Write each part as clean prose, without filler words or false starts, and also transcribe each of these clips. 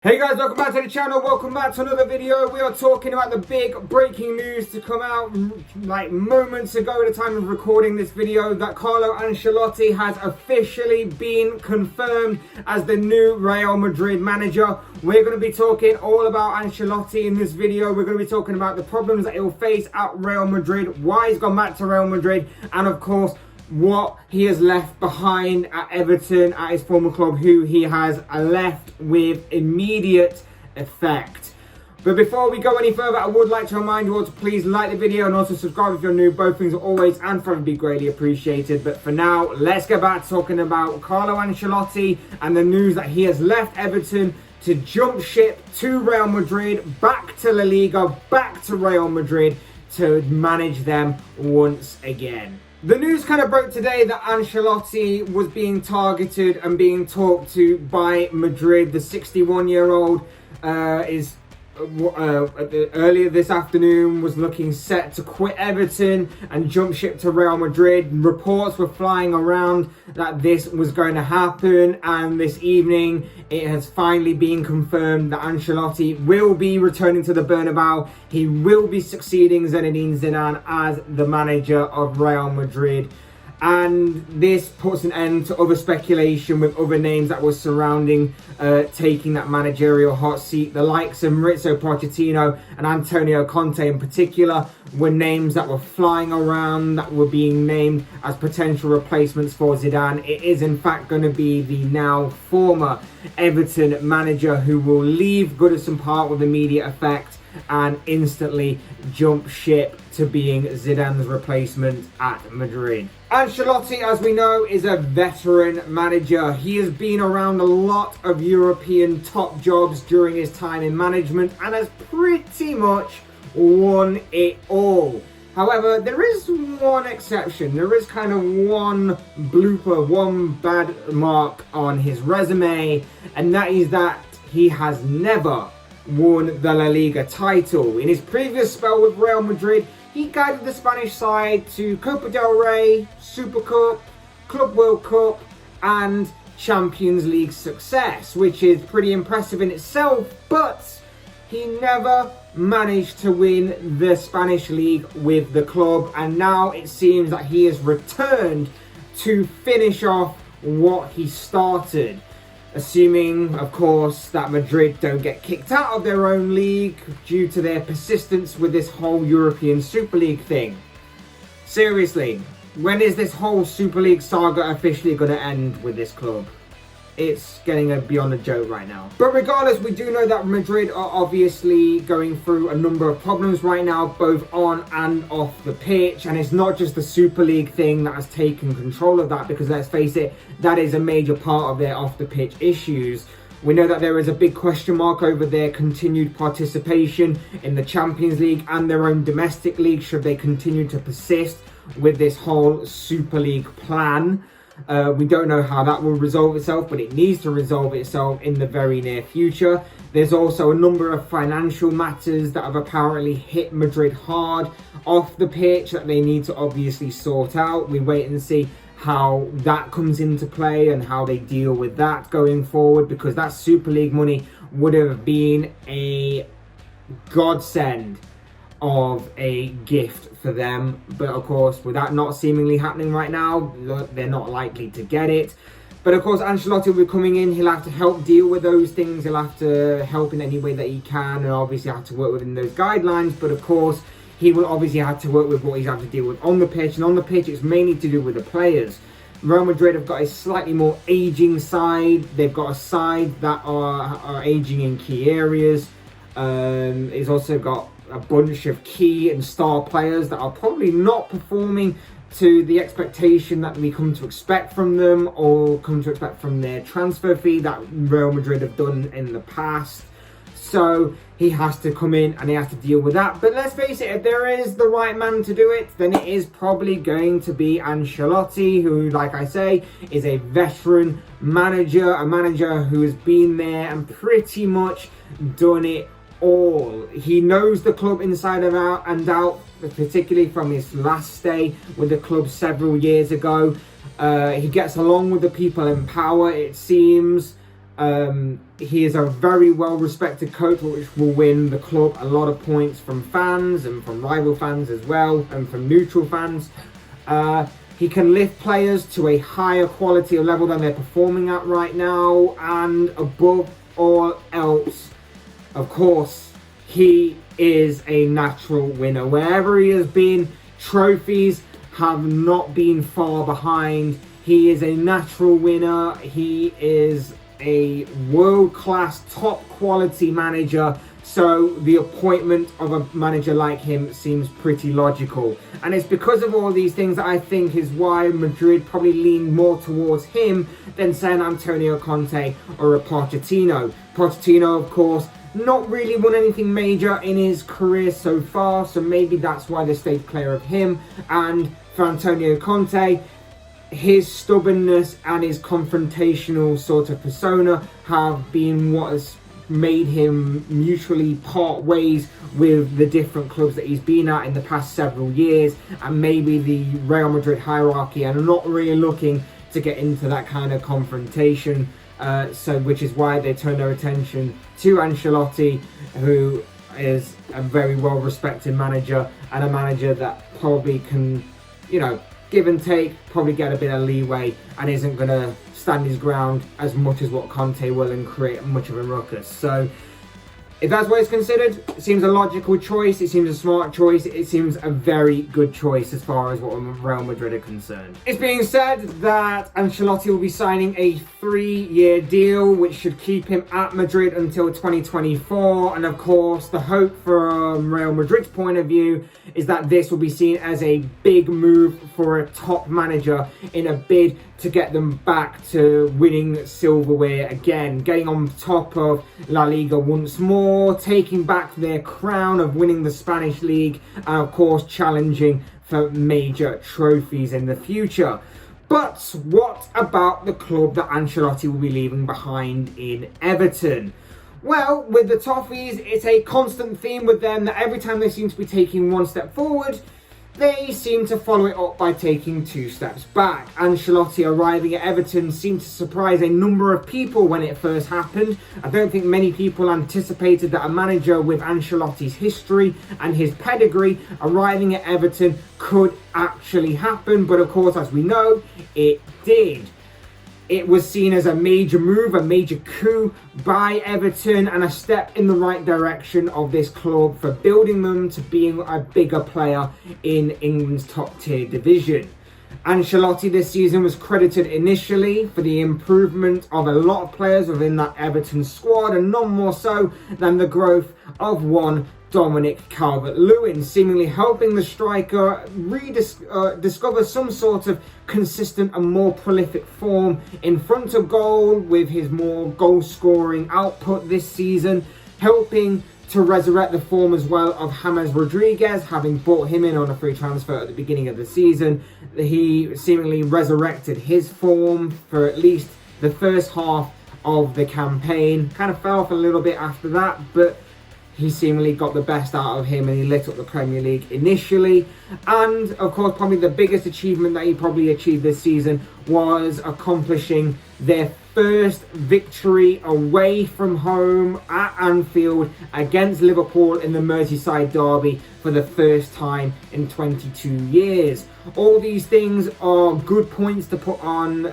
Hey guys, welcome back to the channel, welcome back to another video. We are talking about the big breaking news to come out like moments ago at the time of recording this video, that Carlo Ancelotti has officially been confirmed as the new Real Madrid manager. We're going to be talking all about Ancelotti in this video. We're going to be talking about the problems that he'll face at Real Madrid, why he's gone back to Real Madrid, and of course what he has left behind at Everton, at his former club, who he has left with immediate effect. But before we go any further, I would like to remind you all to please like the video and also subscribe if you're new. Both things are always and forever be greatly appreciated. But for now, let's get back to talking about Carlo Ancelotti and the news that he has left Everton to jump ship to Real Madrid, back to La Liga, back to Real Madrid to manage them once again. The news kind of broke today that Ancelotti was being targeted and being talked to by Madrid. The 61-year-old earlier this afternoon was looking set to quit Everton and jump ship to Real Madrid. Reports were flying around that this was going to happen, and this evening it has finally been confirmed that Ancelotti will be returning to the Bernabeu. He will be succeeding Zinedine Zidane as the manager of Real Madrid. And this puts an end to other speculation with other names that were surrounding taking that managerial hot seat. The likes of Mauricio Pochettino and Antonio Conte in particular were names that were flying around, that were being named as potential replacements for Zidane. It is in fact going to be the now former Everton manager who will leave Goodison Park with immediate effect and instantly jump ship to being Zidane's replacement at Madrid. Ancelotti, as we know, is a veteran manager. He has been around a lot of European top jobs during his time in management and has pretty much won it all. However, there is one exception. There is kind of one blooper, one bad mark on his resume, and that is that he has never won the La Liga title. In his previous spell with Real Madrid, he guided the Spanish side to Copa del Rey, Super Cup, Club World Cup and Champions League success, which is pretty impressive in itself, but he never managed to win the Spanish league with the club, and now it seems that he has returned to finish off what he started. Assuming, of course, that Madrid don't get kicked out of their own league due to their persistence with this whole European Super League thing. Seriously, when is this whole Super League saga officially going to end with this club? It's getting beyond a joke right now. But regardless, we do know that Madrid are obviously going through a number of problems right now, both on and off the pitch. And it's not just the Super League thing that has taken control of that, because let's face it, that is a major part of their off-the-pitch issues. We know that there is a big question mark over their continued participation in the Champions League and their own domestic league, should they continue to persist with this whole Super League plan. We don't know how that will resolve itself, but it needs to resolve itself in the very near future. There's also a number of financial matters that have apparently hit Madrid hard off the pitch that they need to obviously sort out. We wait and see how that comes into play and how they deal with that going forward, because that Super League money would have been a godsend of a gift for them. But of course, with that not seemingly happening right now, they're not likely to get it. But of course, Ancelotti will be coming in. He'll have to help deal with those things. He'll have to help in any way that he can, and obviously have to work within those guidelines. But of course, he will obviously have to work with what he's had to deal with on the pitch. And on the pitch, it's mainly to do with the players. Real Madrid have got a slightly more aging side. They've got a side that are aging in key areas. He's also got a bunch of key and star players that are probably not performing to the expectation that we come to expect from them, or come to expect from their transfer fee that Real Madrid have done in the past. So he has to come in and he has to deal with that. But let's face it, if there is the right man to do it, then it is probably going to be Ancelotti, who, like I say, is a veteran manager, a manager who has been there and pretty much done it all. He knows the club inside and out, particularly from his last stay with the club several years ago. He gets along with the people in power, it seems. He is a very well-respected coach, which will win the club a lot of points from fans and from rival fans as well, and from neutral fans. He can lift players to a higher quality of level than they're performing at right now, and above all else, of course, he is a natural winner. Wherever he has been, trophies have not been far behind. He is a natural winner. He is a world-class, top-quality manager. So the appointment of a manager like him seems pretty logical. And it's because of all these things that I think is why Madrid probably lean more towards him than saying Antonio Conte or a Pochettino. Pochettino, of course, not really won anything major in his career so far, so maybe that's why they stayed clear of him. And for Antonio Conte, his stubbornness and his confrontational sort of persona have been what has made him mutually part ways with the different clubs that he's been at in the past several years, and maybe the Real Madrid hierarchy are not really looking to get into that kind of confrontation, which is why they turn their attention to Ancelotti, who is a very well-respected manager, and a manager that probably can, give and take, probably get a bit of leeway, and isn't going to stand his ground as much as what Conte will and create much of a ruckus. So if that's what it's considered, it seems a logical choice, it seems a smart choice, it seems a very good choice as far as what Real Madrid are concerned. It's being said that Ancelotti will be signing a 3-year deal, which should keep him at Madrid until 2024. And of course, the hope from Real Madrid's point of view is that this will be seen as a big move for a top manager in a bid to get them back to winning silverware again, getting on top of La Liga once more, taking back their crown of winning the Spanish league, and of course challenging for major trophies in the future. But what about the club that Ancelotti will be leaving behind in Everton? Well, with the Toffees, it's a constant theme with them that every time they seem to be taking one step forward, they seem to follow it up by taking 2 steps back. Ancelotti arriving at Everton seemed to surprise a number of people when it first happened. I don't think many people anticipated that a manager with Ancelotti's history and his pedigree arriving at Everton could actually happen. But of course, as we know, it did. It was seen as a major move, a major coup by Everton, and a step in the right direction of this club for building them to being a bigger player in England's top tier division. Ancelotti this season was credited initially for the improvement of a lot of players within that Everton squad, and none more so than the growth of one Dominic Calvert-Lewin, seemingly helping the striker discover some sort of consistent and more prolific form in front of goal with his more goal-scoring output this season, helping to resurrect the form as well of James Rodriguez, having brought him in on a free transfer at the beginning of the season. He seemingly resurrected his form for at least the first half of the campaign. Kind of fell off a little bit after that, but he seemingly got the best out of him and he lit up the Premier League initially. And of course, probably the biggest achievement that he probably achieved this season was accomplishing their first victory away from home at Anfield against Liverpool in the Merseyside derby for the first time in 22 years. All these things are good points to put on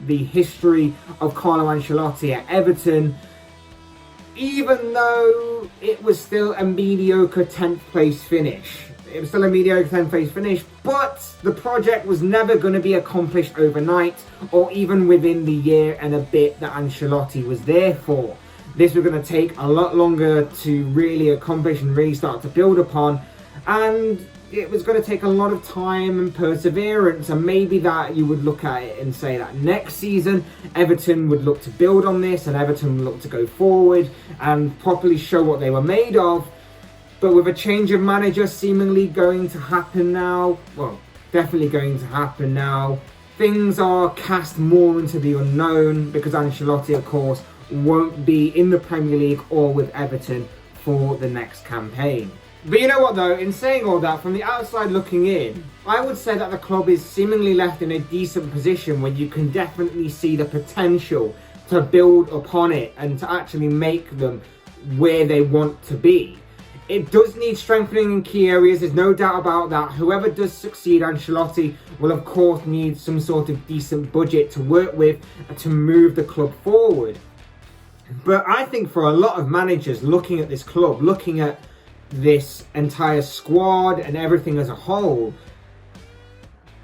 the history of Carlo Ancelotti at Everton, even though it was still a mediocre 10th place finish. It was still a mediocre 10th place finish, but the project was never going to be accomplished overnight or even within the year and a bit that Ancelotti was there for. This was going to take a lot longer to really accomplish and really start to build upon, and it was going to take a lot of time and perseverance, and maybe that you would look at it and say that next season Everton would look to build on this and Everton would look to go forward and properly show what they were made of. But with a change of manager seemingly going to happen now, well, definitely going to happen now, things are cast more into the unknown, because Ancelotti, of course, won't be in the Premier League or with Everton for the next campaign. But you know what though, in saying all that, from the outside looking in, I would say that the club is seemingly left in a decent position where you can definitely see the potential to build upon it and to actually make them where they want to be. It does need strengthening in key areas, there's no doubt about that. Whoever does succeed Ancelotti will of course need some sort of decent budget to work with to move the club forward. But I think for a lot of managers looking at this club, looking at this entire squad and everything as a whole,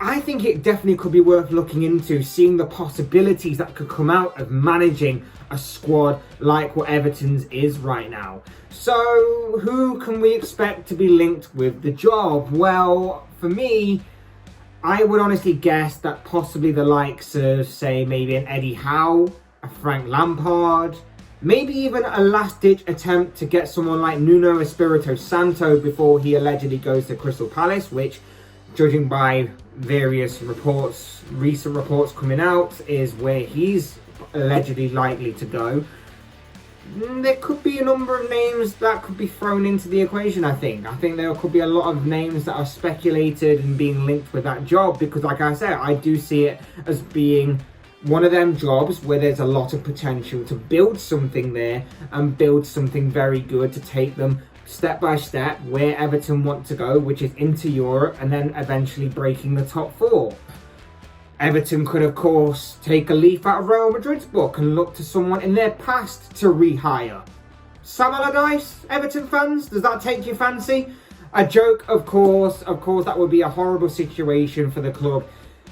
I think it definitely could be worth looking into, seeing the possibilities that could come out of managing a squad like what Everton's is right now. So who can we expect to be linked with the job? Well, for me, I would honestly guess that possibly the likes of, say, maybe an Eddie Howe, a Frank Lampard, maybe even a last-ditch attempt to get someone like Nuno Espirito Santo before he allegedly goes to Crystal Palace, which, judging by various reports, recent reports coming out, is where he's allegedly likely to go. There could be a number of names that could be thrown into the equation, I think. I think there could be a lot of names that are speculated and being linked with that job, because like I said, I do see it as being one of them jobs where there's a lot of potential to build something there and build something very good to take them step by step where Everton want to go, which is into Europe and then eventually breaking the top four. Everton could of course take a leaf out of Real Madrid's book and look to someone in their past to rehire. Sam Allardyce, Everton fans, does that take your fancy? A joke, of course, that would be a horrible situation for the club.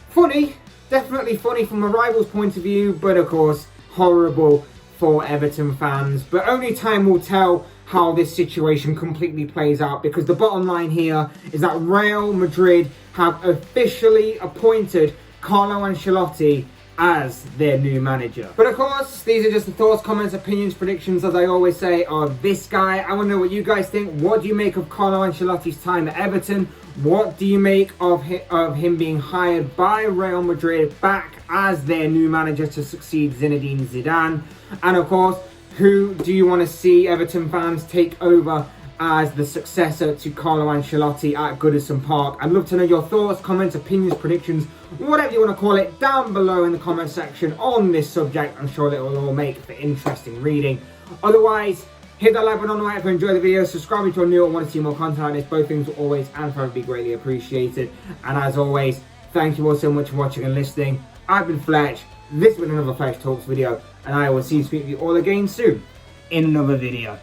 Funny, definitely funny from a rival's point of view, but of course horrible for Everton fans. But only time will tell how this situation completely plays out, because the bottom line here is that Real Madrid have officially appointed Carlo Ancelotti as their new manager. But of course, these are just the thoughts, comments, opinions, predictions, as I always say, of this guy. I want to know what you guys think. What do you make of Carlo Ancelotti's time at Everton? What do you make of him being hired by Real Madrid back as their new manager to succeed Zinedine Zidane? And of course, who do you want to see, Everton fans, take over as the successor to Carlo Ancelotti at Goodison Park? I'd love to know your thoughts, comments, opinions, predictions, whatever you want to call it, down below in the comment section on this subject. I'm sure it will all make for interesting reading. Otherwise, hit that like button on the right if you enjoy the video, subscribe if you're new or want to see more content like this. Both things will always and forever be greatly appreciated. And as always, thank you all so much for watching and listening. I've been Fletch, this has been another Fletch Talks video, and I will see you, speak to you all again soon in another video.